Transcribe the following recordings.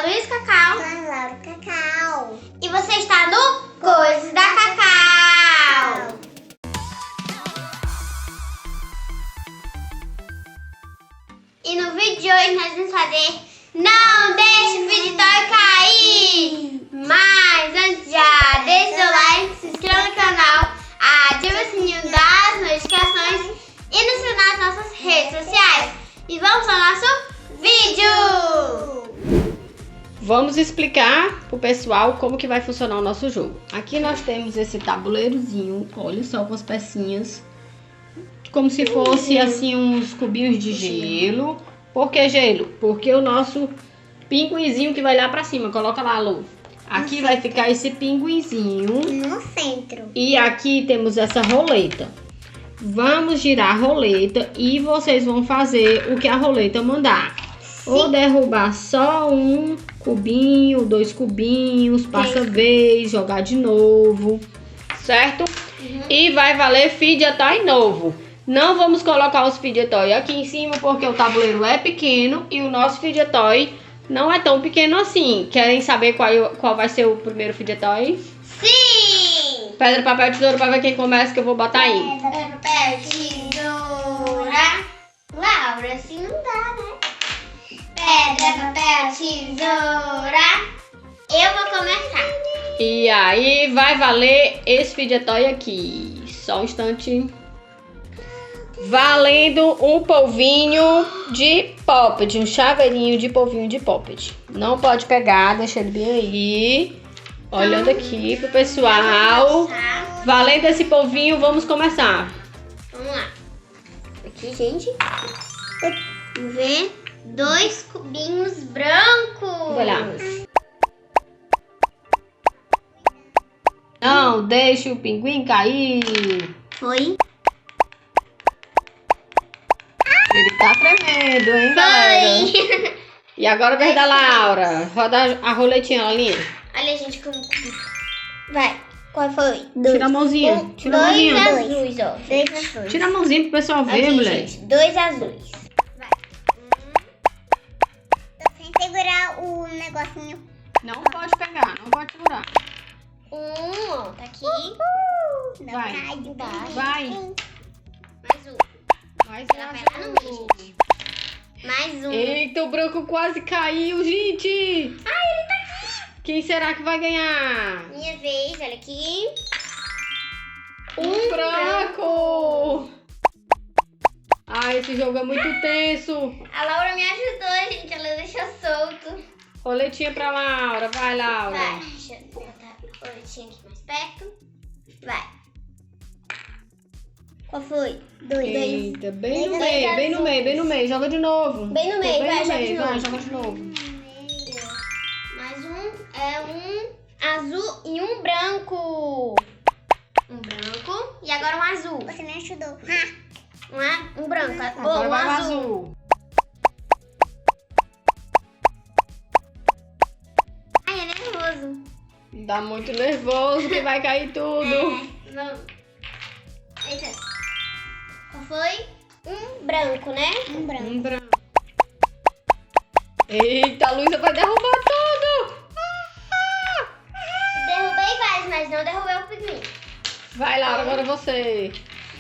Luiz Cacau. Eu sou a Laura Cacau. E você está no Coisas da Cacau. E no vídeo de hoje nós vamos fazer Não Deixe o Fidget-Toy Cair. Mas antes já deixa seu like, se inscreva no canal, ative o sininho das notificações e nos siga nas nossas redes sociais. E vamos ao nosso vídeo! Vamos explicar pro pessoal como que vai funcionar o nosso jogo. Aqui nós temos esse tabuleirozinho, olha só, com as pecinhas, como se fosse assim uns cubinhos de gelo. Por que gelo? Porque o nosso pinguinzinho que vai lá pra cima, coloca lá, Lu. Aqui vai ficar esse pinguinzinho. No centro. E aqui temos essa roleta. Vamos girar a roleta e vocês vão fazer o que a roleta mandar. Ou derrubar só um cubinho, 2 cubinhos, passa a vez, jogar de novo, certo? E vai valer Fidget-Toy novo. Não vamos colocar os Fidget-Toy aqui em cima porque o tabuleiro é pequeno e o nosso Fidget-Toy não é tão pequeno assim. Querem saber qual vai ser o primeiro Fidget-Toy? Sim! Pedra, papel, tesoura pra ver quem começa que eu vou botar aí. Pedra, papel, tesoura. Laura, assim não dá, né? Pedra, papel, tesoura. Eu vou começar. E aí vai valer esse Fidget-Toy aqui. Só um instante. Valendo um polvinho de poppet, um chaveirinho de polvinho de poppet. Não pode pegar, deixa ele bem aí. Olhando aqui pro pessoal. Valendo esse polvinho, vamos começar. Vamos lá. Aqui, gente. Vamos ver. 2 cubinhos brancos. Vai lá. Não deixe o pinguim cair. Foi. Ele tá tremendo, hein, galera? Foi. E agora a vez da Laura. Roda a roletinha, Laurinha. Olha, gente, como... Vai. Qual foi? Tira a mãozinha. Tira a mãozinha. 2 azuis, ó. 2 azuis. Tira a mãozinha pro pessoal ver, Aqui, mulher. gente. 2 azuis. Vai. Tô sem segurar o negocinho. Não pode pegar, não pode segurar. Ó, tá aqui. Não Vai. cai de baixo. Vai. Mais um. Mais Ela vai lá no meio, gente. Mais um. Eita, o branco quase caiu, gente. Ai, ele tá aqui. Quem será que vai ganhar? Minha vez, olha aqui. Um branco. Ai, esse jogo é muito tenso. A Laura me ajudou, gente. Ela deixou solto. Roletinha pra Laura. Vai, Laura. Vai, deixa eu botar a roletinha aqui mais perto. Vai. Qual foi? 2. Eita, bem no Dois meio, bem no meio, bem no meio. Joga de novo. Bem no meio, Bem vai, no joga meio, de vai, novo. joga de novo. Mais um. É um azul e um branco. Um branco. E agora um azul. Você me ajudou. Um branco. Agora Um vai o azul. azul. Ai, é nervoso. Dá muito nervoso que vai cair tudo. Vamos. Eita. Qual foi? Um branco, né? Um branco. Um branco. Eita, a Luísa vai derrubar tudo. Derrubei vários, mas não derrubei o pinguim. Vai, Laura, agora você.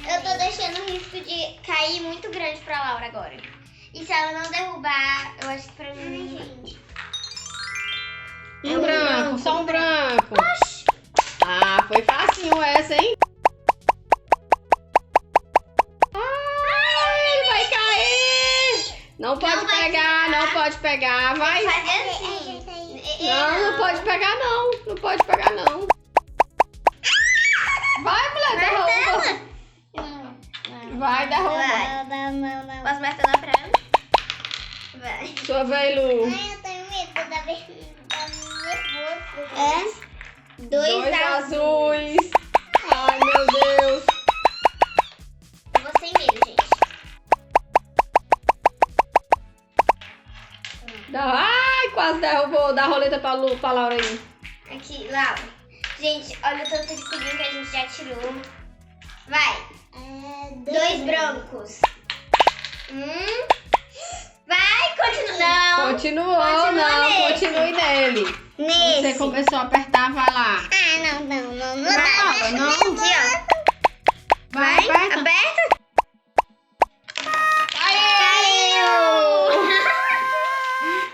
Eu tô deixando o risco de cair muito grande pra Laura agora. E se ela não derrubar, eu acho que pra mim... gente. Um branco, só um branco. Oxi. Ah, foi facinho essa, hein? Ai, ele vai cair. Não pode Não vai pegar, pegar. não pode pegar. Vai. Fazer assim. Não, não pode pegar não. Não pode pegar não. Vai, mulher, derruba. Vai, derruba. Vai. Não. Posso martelar pra ela? Vai. Sua vez, Lu. Ai, eu tenho medo da nervoso. É. 2 2 azuis. azuis. Ai, meu Deus. Eu vou sem medo, gente. Ai, quase derrubou. Dá a roleta pra Laura aí. Aqui, Laura. Gente, olha o tanto de cubinho que a gente já tirou. Vai. 2 brancos. Vai, continua. Não. Continuou, Continua não. nesse. Continue nele. Nesse. Você começou a apertar, vai lá. Ah, não. Vai, não. Aqui, ó. Vai, aperta. Aperta.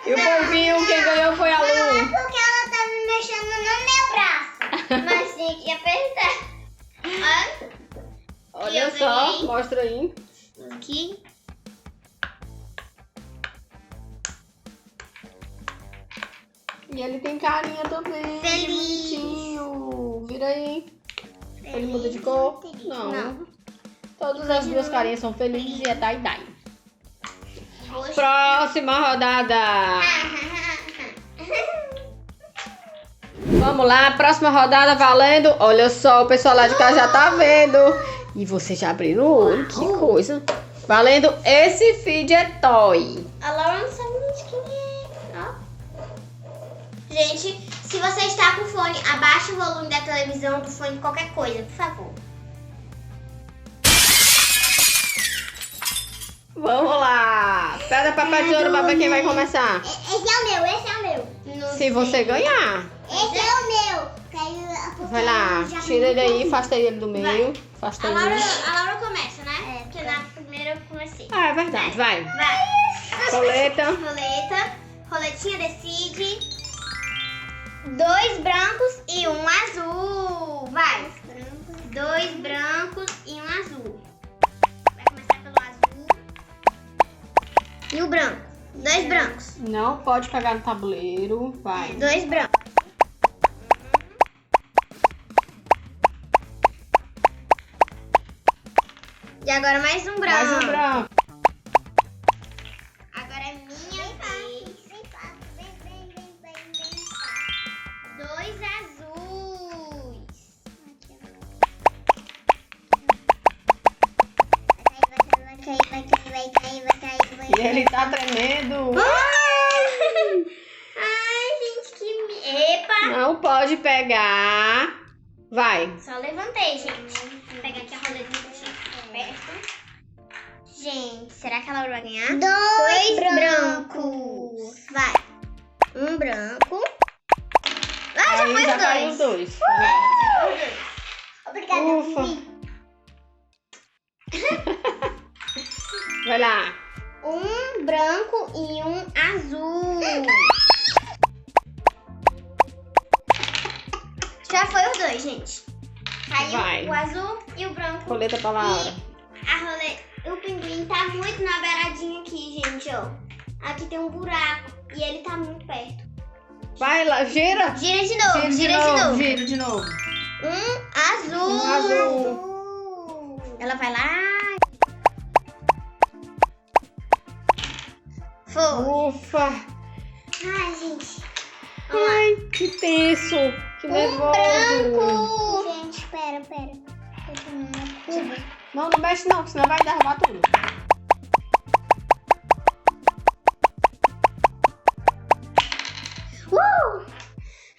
E o povinho, quem ganhou foi a Lu. Porque ela tá me mexendo no meu braço. Mas tem que apertar. Olha. Olha eu só, ganhei. mostra aí. Aqui. E ele tem carinha também. Feliz. Que bonitinho. Vira aí. Ele muda de cor? Não. Todas as duas carinhas são felizes e é tie-dye. Roxo. Próxima rodada. Vamos lá, próxima rodada valendo. Olha só, o pessoal lá de casa já tá vendo. E você já abriu o olho, que coisa. Valendo esse fidget toy. A Laura não sabe nem de quem é. Ó. Gente, se você está com fone, abaixe o volume da televisão, do fone, qualquer coisa, por favor. Vamos lá. Pedra, papel, tesoura pra ver quem vai começar. Esse é o meu. Não Se sei. você ganhar. Esse é o meu. Caiu a Vai lá, tira ele aí, afasta ele do meio. Afasta A ele. Laura começa, né? É, Porque na primeira eu comecei. Ah, é verdade, vai. Vai. Roleta. Roleta. Roletinha decide. 2 brancos e um azul. Vai. 2 brancos e um azul. Vai começar pelo azul. E o branco. 2 brancos. Não pode pegar no tabuleiro. Vai. 2 brancos. E agora mais um branco. Mais um branco. Agora é minha vez. 2 azuis. Vai cair. E ele tá tremendo. Ai, gente, Epa! Não pode pegar. Vai. Só levantei, gente. Vou pegar aqui a roleta perto. Gente, será que ela vai ganhar? 2 brancos. Vai. Um branco. Ah, já Aí foi já os caiu os dois. dois. Obrigada. Ufa. Vai lá. Um branco e um azul. Já foi os dois, gente. Caiu Vai. o azul e o branco. Roleta pra Laura. A roleta, o pinguim tá muito na beiradinha aqui, gente, ó. Aqui tem um buraco e ele tá muito perto. Vai lá, gira. Gira de novo, gira de novo. Gira de novo. Um azul. Um azul. Ela vai lá. Foi. Ufa. Ai, gente. Vamos lá. Ai, que tenso. Que nervoso. Branco. Gente, espera. Eu tenho uma coisa. Não mexe não, senão vai derrubar tudo.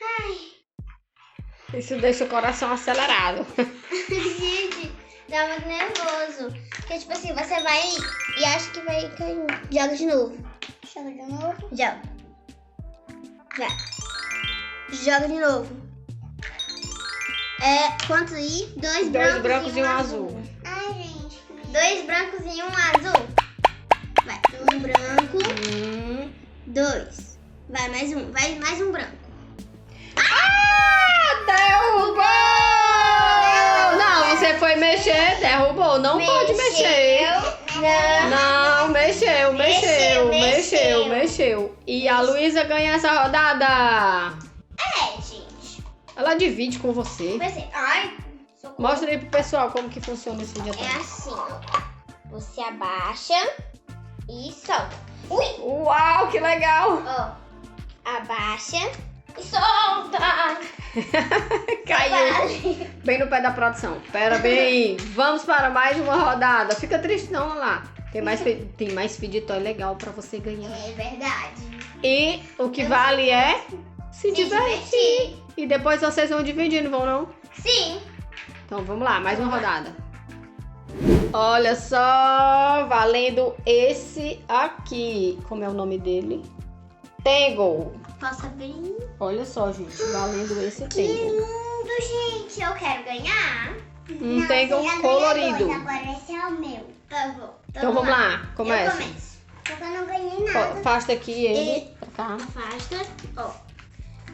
Ai, Isso deixa o coração acelerado. gente, dá muito nervoso. Porque, tipo assim, você vai e acha que vai cair. Joga de novo. Joga de novo. Joga. Vai. Joga de novo. Quantos aí? 2 Dois brancos e um azul. Ai, gente. 2 brancos e um azul. Vai. Um branco. 2. Vai, mais um. Vai, mais um branco. Derrubou! Não, você foi mexer, derrubou. Não pode mexer. Não. Não, mexeu. E a Luísa ganha essa rodada. Gente. Ela divide com você. Pensei, ai, socorro. Mostra aí pro pessoal como que funciona esse dia. É assim, ó. Você abaixa e solta. Ui! Uau, que legal! Ó. Abaixa e solta. Caiu bem no pé da produção. Pera bem. Vamos para mais uma rodada. Fica triste não, olha lá. Tem mais fidget toy legal pra você ganhar. É verdade. E o que vale é se divertir. E depois vocês vão dividindo, vão não? Sim. Então vamos lá, mais uma rodada. Olha só, valendo esse aqui. Como é o nome dele? Tangle. Posso abrir? Olha só, gente, valendo esse Que Tangle. lindo, gente. Eu quero ganhar. Um Tangle colorido. Agora esse é o meu. Tá bom. Então vamos lá, Eu começa. começo. Porque eu não ganhei nada. Afasta aqui ele pra cá. Afasta. Ó.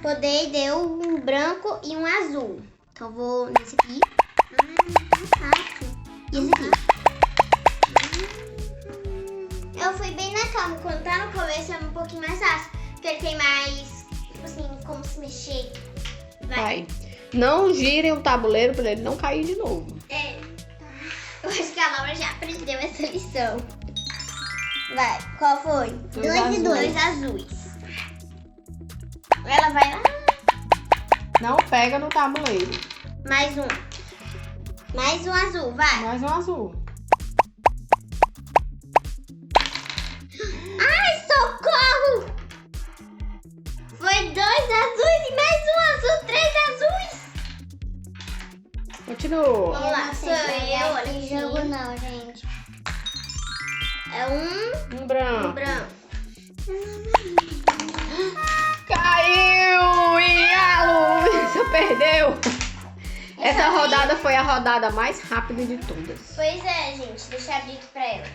Poder deu um branco e um azul. Então eu vou nesse aqui. Fácil. E esse aqui. Eu fui bem na calma. Quando tá no começo é um pouquinho mais fácil. Porque ele tem mais, tipo assim, como se mexer. Vai. Não girem o tabuleiro pra ele não cair de novo. É. Eu acho que a Laura já aprendeu essa lição. Vai. Qual foi? Dois Dois azuis. Ela vai lá. Não pega no tabuleiro. Mais um. Mais um azul, vai. Mais um azul. Ai, socorro! Foi dois azuis e mais um azul, três azuis. Continua. Vamos lá, sou eu, olha Esse aqui. jogo não, gente. É um Um branco. branco. Caiu! E a Luísa perdeu. Essa rodada foi a rodada mais rápida de todas. Pois é, gente, deixa eu abrir aqui pra ela.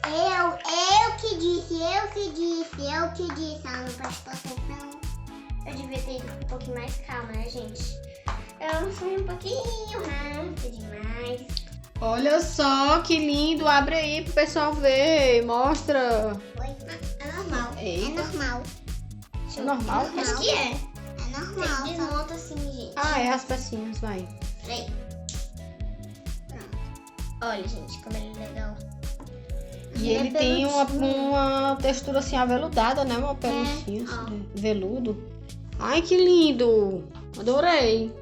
Eu que disse. Ela não prestou atenção. Eu devia ter ido um pouquinho mais calma, né, gente? Eu fui um pouquinho rápido demais. Olha só que lindo. Abre aí pro pessoal ver. Mostra. É normal. É Eita. normal. É normal? Acho que é. É normal. Ele desmonta assim, gente. Ah, é as pecinhas, vai. Peraí. Pronto. Olha, gente, como ele é legal. E ele tem uma textura assim aveludada, né? Uma pelucinha ó. assim, veludo. Ai, que lindo. Adorei.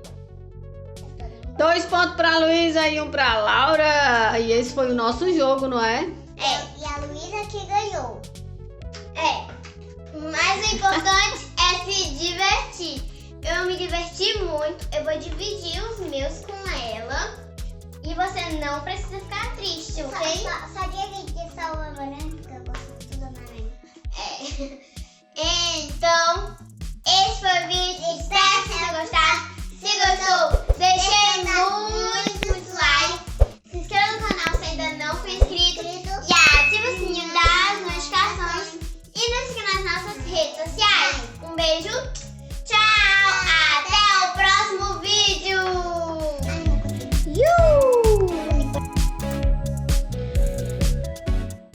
2 pontos pra Luísa e 1 pra Laura. E esse foi o nosso jogo, não é? E a Luísa que ganhou. É. Mas o importante é se divertir. Eu me diverti muito. Eu vou dividir os meus com ela. E você não precisa ficar triste, ok? Só divide só o amarelo, porque eu gosto de tudo amarelo. Então, esse foi o vídeo. Espero que tenham gostado. Se gostou,